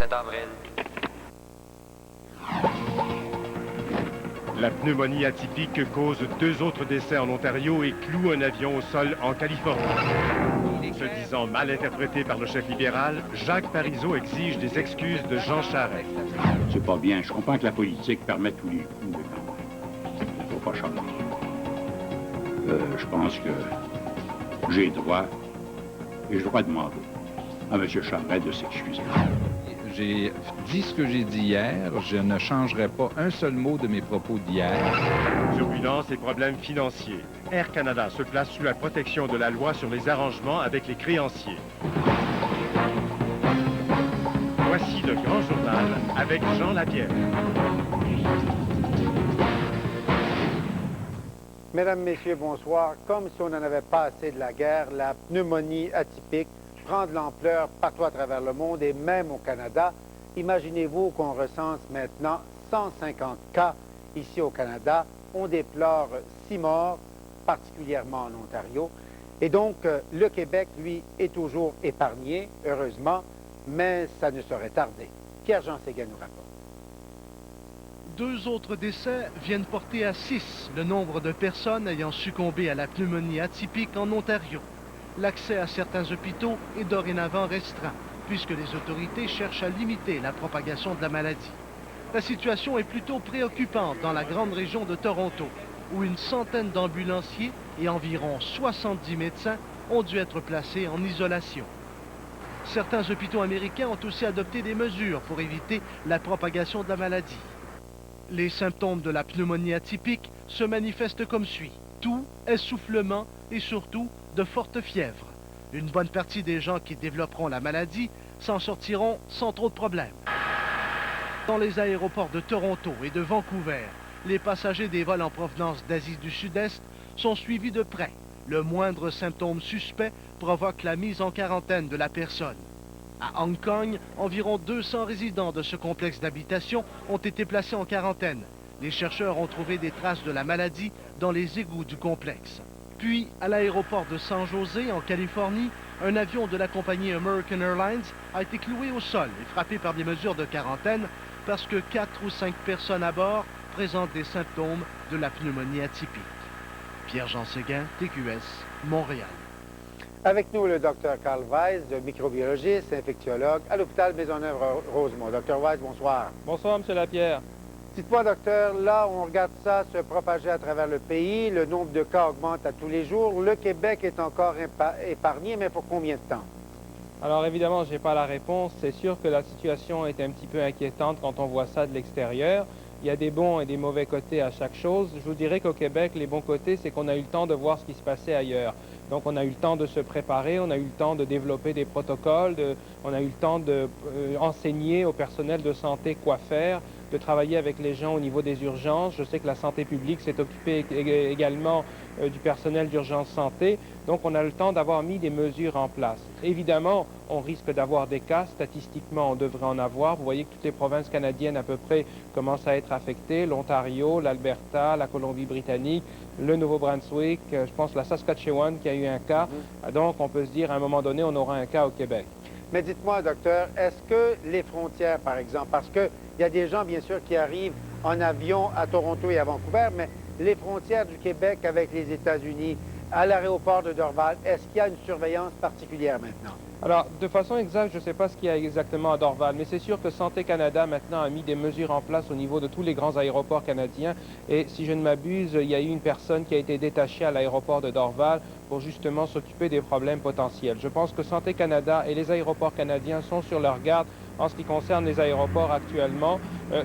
7 avril. La pneumonie atypique cause 2 autres décès en Ontario et cloue un avion au sol en Californie. Se disant mal interprété par le chef libéral, Jacques Parizeau exige des excuses de Jean Charest. C'est pas bien. Je comprends que la politique permet tous les coups, mais il ne faut pas changer. Je pense que j'ai droit, et je dois demander à M. Charest de s'excuser. J'ai dit ce que j'ai dit hier. Je ne changerai pas un seul mot de mes propos d'hier. Turbulence et problèmes financiers. Air Canada se place sous la protection de la loi sur les arrangements avec les créanciers. Voici le grand journal avec Jean Lapierre. Mesdames, Messieurs, bonsoir. Comme si on n'en avait pas assez de la guerre, la pneumonie atypique prend de l'ampleur partout à travers le monde et même au Canada. Imaginez-vous qu'on recense maintenant 150 cas ici au Canada. On déplore 6 morts, particulièrement en Ontario. Et donc, le Québec, lui, est toujours épargné, heureusement, mais ça ne saurait tarder. Pierre-Jean Séguin nous rapporte. 2 autres décès viennent porter à 6 le nombre de personnes ayant succombé à la pneumonie atypique en Ontario. L'accès à certains hôpitaux est dorénavant restreint, puisque les autorités cherchent à limiter la propagation de la maladie. La situation est plutôt préoccupante dans la grande région de Toronto, où une centaine d'ambulanciers et environ 70 médecins ont dû être placés en isolation. Certains hôpitaux américains ont aussi adopté des mesures pour éviter la propagation de la maladie. Les symptômes de la pneumonie atypique se manifestent comme suit: toux, essoufflement et surtout de fortes fièvres. Une bonne partie des gens qui développeront la maladie s'en sortiront sans trop de problèmes. Dans les aéroports de Toronto et de Vancouver, les passagers des vols en provenance d'Asie du Sud-Est sont suivis de près. Le moindre symptôme suspect provoque la mise en quarantaine de la personne. À Hong Kong, environ 200 résidents de ce complexe d'habitation ont été placés en quarantaine. Les chercheurs ont trouvé des traces de la maladie dans les égouts du complexe. Puis, à l'aéroport de San José, en Californie, un avion de la compagnie American Airlines a été cloué au sol et frappé par des mesures de quarantaine parce que 4 ou 5 personnes à bord présentent des symptômes de la pneumonie atypique. Pierre-Jean Séguin, TQS, Montréal. Avec nous, le Dr Carl Weiss, microbiologiste, infectiologue à l'hôpital Maisonneuve-Rosemont. Dr Weiss, bonsoir. Bonsoir, M. Lapierre. Dites-moi, docteur, là, on regarde ça se propager à travers le pays. Le nombre de cas augmente à tous les jours. Le Québec est encore épargné, mais pour combien de temps? Alors, évidemment, je n'ai pas la réponse. C'est sûr que la situation est un petit peu inquiétante quand on voit ça de l'extérieur. Il y a des bons et des mauvais côtés à chaque chose. Je vous dirais qu'au Québec, les bons côtés, c'est qu'on a eu le temps de voir ce qui se passait ailleurs. Donc, on a eu le temps de se préparer, on a eu le temps de développer des protocoles, on a eu le temps d'enseigner au personnel de santé quoi faire, de travailler avec les gens au niveau des urgences. Je sais que la santé publique s'est occupée également du personnel d'urgence santé. Donc, on a le temps d'avoir mis des mesures en place. Évidemment, on risque d'avoir des cas. Statistiquement, on devrait en avoir. Vous voyez que toutes les provinces canadiennes à peu près commencent à être affectées. L'Ontario, l'Alberta, la Colombie-Britannique, le Nouveau-Brunswick, je pense la Saskatchewan qui a eu un cas. Donc, on peut se dire, à un moment donné, on aura un cas au Québec. Mais dites-moi, docteur, est-ce que les frontières, par exemple, parce qu'il y a des gens, bien sûr, qui arrivent en avion à Toronto et à Vancouver, mais les frontières du Québec avec les États-Unis, à l'aéroport de Dorval, est-ce qu'il y a une surveillance particulière maintenant? Alors, de façon exacte, je ne sais pas ce qu'il y a exactement à Dorval, mais c'est sûr que Santé Canada maintenant a mis des mesures en place au niveau de tous les grands aéroports canadiens. Et si je ne m'abuse, il y a eu une personne qui a été détachée à l'aéroport de Dorval pour justement s'occuper des problèmes potentiels. Je pense que Santé Canada et les aéroports canadiens sont sur leur garde en ce qui concerne les aéroports actuellement,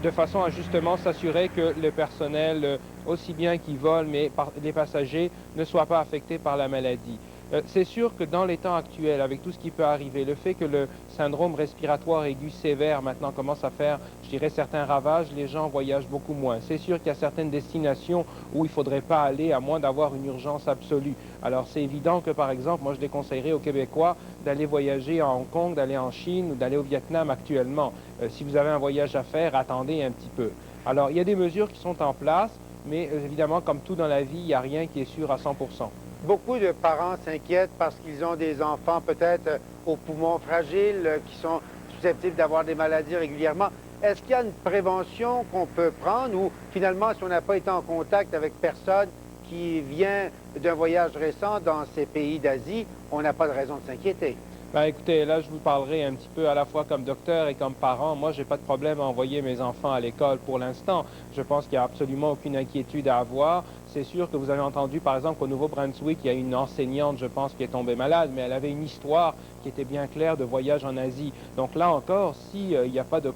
de façon à justement s'assurer que le personnel, aussi bien qui vole, mais les passagers, ne soient pas affectés par la maladie. C'est sûr que dans les temps actuels, avec tout ce qui peut arriver, le fait que le syndrome respiratoire aigu sévère maintenant commence à faire, je dirais, certains ravages, les gens voyagent beaucoup moins. C'est sûr qu'il y a certaines destinations où il ne faudrait pas aller à moins d'avoir une urgence absolue. Alors c'est évident que, par exemple, moi je déconseillerais aux Québécois d'aller voyager à Hong Kong, d'aller en Chine ou d'aller au Vietnam actuellement. Si vous avez un voyage à faire, attendez un petit peu. Alors il y a des mesures qui sont en place, mais évidemment, comme tout dans la vie, il n'y a rien qui est sûr à 100%. Beaucoup de parents s'inquiètent parce qu'ils ont des enfants peut-être aux poumons fragiles, qui sont susceptibles d'avoir des maladies régulièrement. Est-ce qu'il y a une prévention qu'on peut prendre ou finalement, si on n'a pas été en contact avec personne qui vient d'un voyage récent dans ces pays d'Asie, on n'a pas de raison de s'inquiéter? Ben, écoutez, là, je vous parlerai un petit peu à la fois comme docteur et comme parent. Moi, je n'ai pas de problème à envoyer mes enfants à l'école pour l'instant. Je pense qu'il n'y a absolument aucune inquiétude à avoir. C'est sûr que vous avez entendu, par exemple, qu'au Nouveau-Brunswick, il y a une enseignante, je pense, qui est tombée malade, mais elle avait une histoire qui était bien claire de voyage en Asie. Donc là encore, s'il n'y a pas de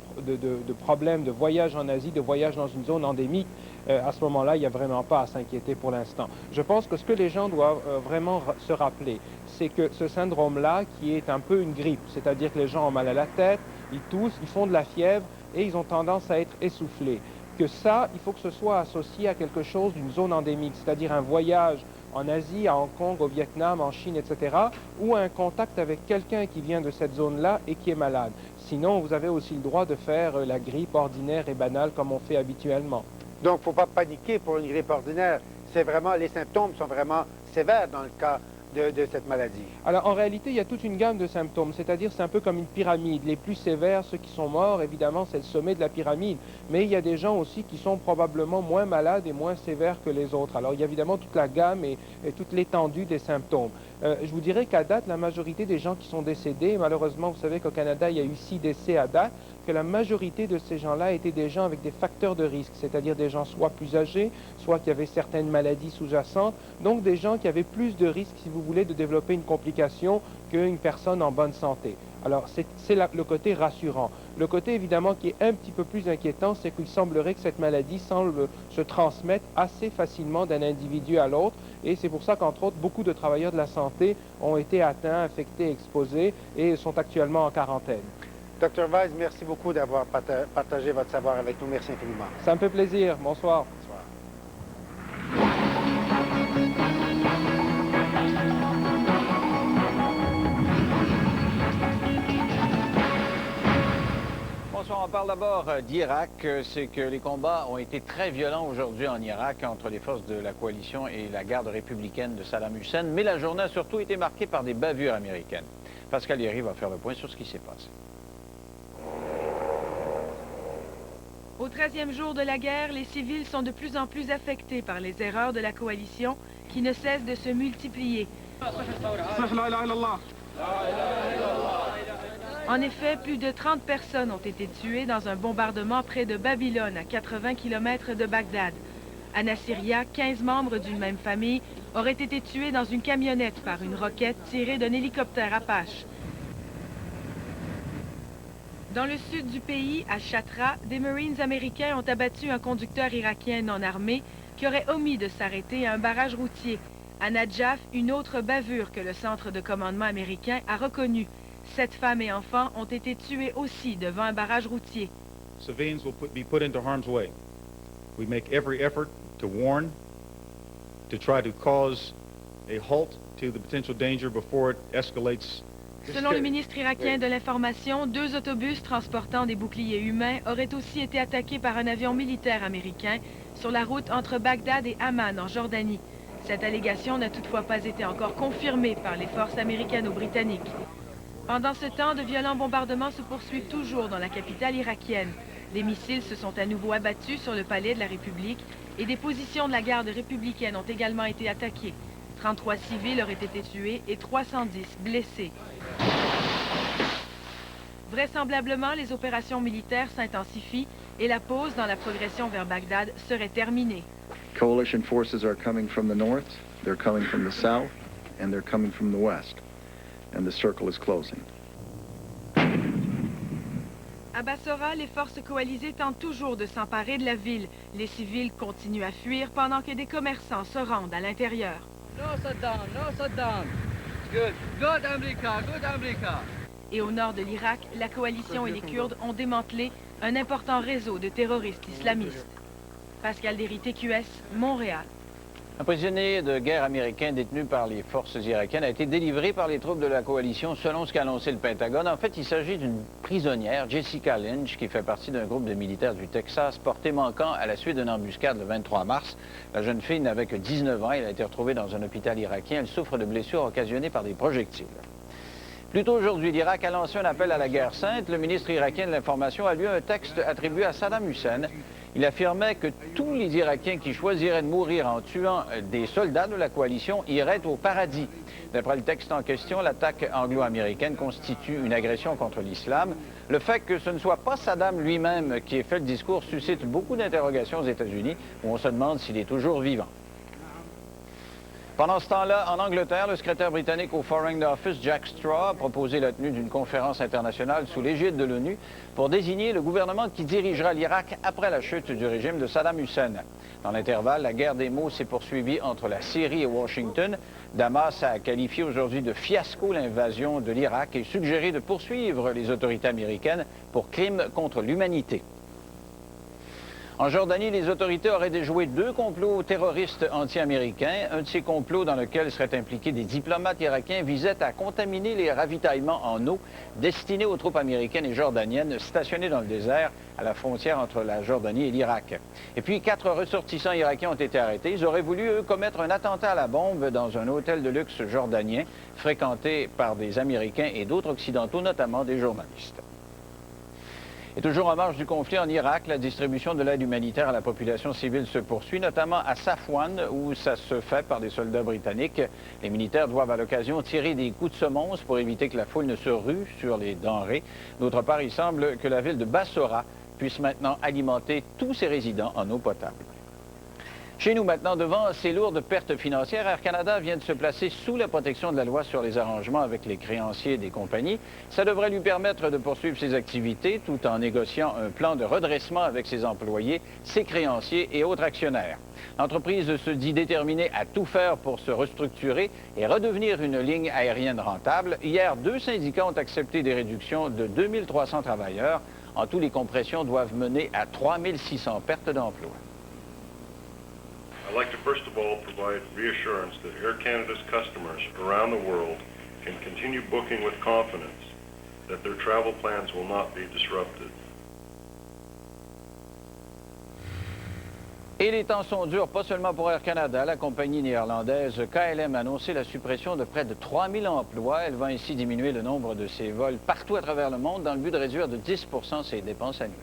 problème de voyage en Asie, de voyage dans une zone endémique, à ce moment-là, il n'y a vraiment pas à s'inquiéter pour l'instant. Je pense que ce que les gens doivent vraiment se rappeler, c'est que ce syndrome-là, qui est un peu une grippe, c'est-à-dire que les gens ont mal à la tête, ils toussent, ils font de la fièvre et ils ont tendance à être essoufflés. Que ça, il faut que ce soit associé à quelque chose d'une zone endémique, c'est-à-dire un voyage en Asie, à Hong Kong, au Vietnam, en Chine, etc., ou un contact avec quelqu'un qui vient de cette zone-là et qui est malade. Sinon, vous avez aussi le droit de faire la grippe ordinaire et banale comme on fait habituellement. Donc, il ne faut pas paniquer pour une grippe ordinaire. C'est vraiment, les symptômes sont vraiment sévères dans le cas de cette maladie. Alors, en réalité, il y a toute une gamme de symptômes, c'est-à-dire c'est un peu comme une pyramide. Les plus sévères, ceux qui sont morts, évidemment, c'est le sommet de la pyramide. Mais il y a des gens aussi qui sont probablement moins malades et moins sévères que les autres. Alors, il y a évidemment toute la gamme et toute l'étendue des symptômes. Je vous dirais qu'à date, la majorité des gens qui sont décédés, malheureusement, vous savez qu'au Canada, il y a eu 6 décès à date, que la majorité de ces gens-là étaient des gens avec des facteurs de risque, c'est-à-dire des gens soit plus âgés, soit qui avaient certaines maladies sous-jacentes, donc des gens qui avaient plus de risques, si vous voulez, de développer une complication qu'une personne en bonne santé. Alors, c'est le côté rassurant. Le côté, évidemment, qui est un petit peu plus inquiétant, c'est qu'il semblerait que cette maladie semble se transmettre assez facilement d'un individu à l'autre. Et c'est pour ça qu'entre autres, beaucoup de travailleurs de la santé ont été atteints, infectés, exposés et sont actuellement en quarantaine. Dr Weiss, merci beaucoup d'avoir partagé votre savoir avec nous. Merci infiniment. Ça me fait plaisir. Bonsoir. Bonsoir. Bonsoir, on parle d'abord d'Irak. C'est que les combats ont été très violents aujourd'hui en Irak entre les forces de la coalition et la garde républicaine de Saddam Hussein. Mais la journée a surtout été marquée par des bavures américaines. Pascal Yeri va faire le point sur ce qui s'est passé. Au 13e jour de la guerre, les civils sont de plus en plus affectés par les erreurs de la coalition qui ne cessent de se multiplier. En effet, plus de 30 personnes ont été tuées dans un bombardement près de Babylone, à 80 km de Bagdad. À Nasiriyah, 15 membres d'une même famille auraient été tués dans une camionnette par une roquette tirée d'un hélicoptère Apache. Dans le sud du pays, à Chatra, des Marines américains ont abattu un conducteur irakien non armé qui aurait omis de s'arrêter à un barrage routier. À Nadjaf, une autre bavure que le centre de commandement américain a reconnue. 7 femmes et enfants ont été tués aussi devant un barrage routier. Civilians will be put into harm's way. We make every effort to warn, to try to cause a halt to the potential danger before it escalates. Selon le ministre irakien de l'Information, 2 autobus transportant des boucliers humains auraient aussi été attaqués par un avion militaire américain sur la route entre Bagdad et Amman, en Jordanie. Cette allégation n'a toutefois pas été encore confirmée par les forces américano-britanniques. Pendant ce temps, de violents bombardements se poursuivent toujours dans la capitale irakienne. Des missiles se sont à nouveau abattus sur le palais de la République et des positions de la garde républicaine ont également été attaquées. 33 civils auraient été tués et 310 blessés. Vraisemblablement, les opérations militaires s'intensifient et la pause dans la progression vers Bagdad serait terminée. Coalition forces are coming from the north, they're coming from the south, and they're coming from the west. And the circle is closing. À Bassora, les forces coalisées tentent toujours de s'emparer de la ville. Les civils continuent à fuir pendant que des commerçants se rendent à l'intérieur. No Saddam, no Saddam. Good, good America, good America. Et au nord de l'Irak, la coalition et les Kurdes ont démantelé un important réseau de terroristes islamistes. Pascal Derry, TQS, Montréal. Un prisonnier de guerre américain détenu par les forces irakiennes a été délivré par les troupes de la coalition, selon ce qu'a annoncé le Pentagone. En fait, il s'agit d'une prisonnière, Jessica Lynch, qui fait partie d'un groupe de militaires du Texas porté manquant à la suite d'une embuscade le 23 mars. La jeune fille n'avait que 19 ans. Elle a été retrouvée dans un hôpital irakien. Elle souffre de blessures occasionnées par des projectiles. Plus tôt aujourd'hui, l'Irak a lancé un appel à la guerre sainte. Le ministre irakien de l'Information a lu un texte attribué à Saddam Hussein. Il affirmait que tous les Irakiens qui choisiraient de mourir en tuant des soldats de la coalition iraient au paradis. D'après le texte en question, l'attaque anglo-américaine constitue une agression contre l'islam. Le fait que ce ne soit pas Saddam lui-même qui ait fait le discours suscite beaucoup d'interrogations aux États-Unis, où on se demande s'il est toujours vivant. Pendant ce temps-là, en Angleterre, le secrétaire britannique au Foreign Office, Jack Straw, a proposé la tenue d'une conférence internationale sous l'égide de l'ONU pour désigner le gouvernement qui dirigera l'Irak après la chute du régime de Saddam Hussein. Dans l'intervalle, la guerre des mots s'est poursuivie entre la Syrie et Washington. Damas a qualifié aujourd'hui de fiasco l'invasion de l'Irak et suggéré de poursuivre les autorités américaines pour crimes contre l'humanité. En Jordanie, les autorités auraient déjoué 2 complots terroristes anti-américains. Un de ces complots dans lequel seraient impliqués des diplomates irakiens visait à contaminer les ravitaillements en eau destinés aux troupes américaines et jordaniennes stationnées dans le désert à la frontière entre la Jordanie et l'Irak. Et puis 4 ressortissants irakiens ont été arrêtés. Ils auraient voulu, eux, commettre un attentat à la bombe dans un hôtel de luxe jordanien fréquenté par des Américains et d'autres Occidentaux, notamment des journalistes. Et toujours en marge du conflit en Irak, la distribution de l'aide humanitaire à la population civile se poursuit, notamment à Safwan, où ça se fait par des soldats britanniques. Les militaires doivent à l'occasion tirer des coups de semonce pour éviter que la foule ne se rue sur les denrées. D'autre part, il semble que la ville de Bassora puisse maintenant alimenter tous ses résidents en eau potable. Chez nous maintenant, devant ces lourdes pertes financières, Air Canada vient de se placer sous la protection de la loi sur les arrangements avec les créanciers des compagnies. Ça devrait lui permettre de poursuivre ses activités tout en négociant un plan de redressement avec ses employés, ses créanciers et autres actionnaires. L'entreprise se dit déterminée à tout faire pour se restructurer et redevenir une ligne aérienne rentable. Hier, 2 syndicats ont accepté des réductions de 2300 travailleurs. En tout, les compressions doivent mener à 3600 pertes d'emplois. I'd like to first of all provide reassurance that Air Canada's customers around the world can continue booking with confidence, that their travel plans will not be disrupted. Et les temps sont durs, pas seulement pour Air Canada. La compagnie néerlandaise KLM a annoncé la suppression de près de 3000 emplois. Elle va ainsi diminuer le nombre de ses vols partout à travers le monde dans le but de réduire de 10 % ses dépenses annuelles.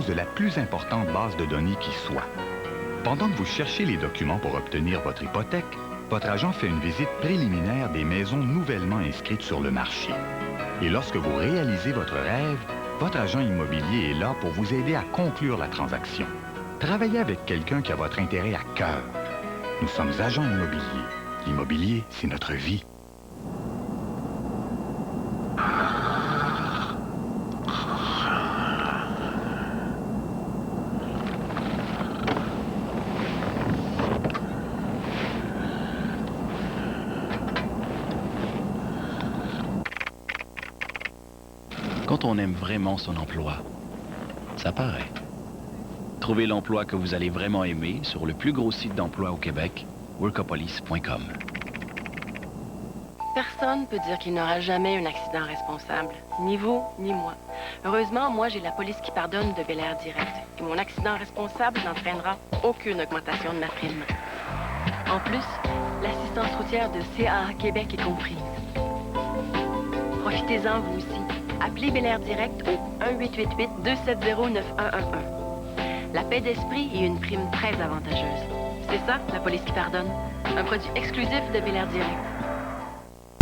De la plus importante base de données qui soit. Pendant que vous cherchez les documents pour obtenir votre hypothèque, votre agent fait une visite préliminaire des maisons nouvellement inscrites sur le marché. Et lorsque vous réalisez votre rêve, votre agent immobilier est là pour vous aider à conclure la transaction. Travaillez avec quelqu'un qui a votre intérêt à cœur. Nous sommes agents immobiliers. L'immobilier, c'est notre vie. Quand on aime vraiment son emploi, ça paraît. Trouvez l'emploi que vous allez vraiment aimer sur le plus gros site d'emploi au Québec, workopolis.com. Personne ne peut dire qu'il n'aura jamais un accident responsable, ni vous, ni moi. Heureusement, moi, j'ai la police qui pardonne de Bel Air Direct. Et mon accident responsable n'entraînera aucune augmentation de ma prime. En plus, l'assistance routière de CAA Québec est comprise. Profitez-en, vous aussi. Appelez Bel Air Direct au 1-888-270-9111. La paix d'esprit et une prime très avantageuse. C'est ça, la police qui pardonne. Un produit exclusif de Bel Air Direct.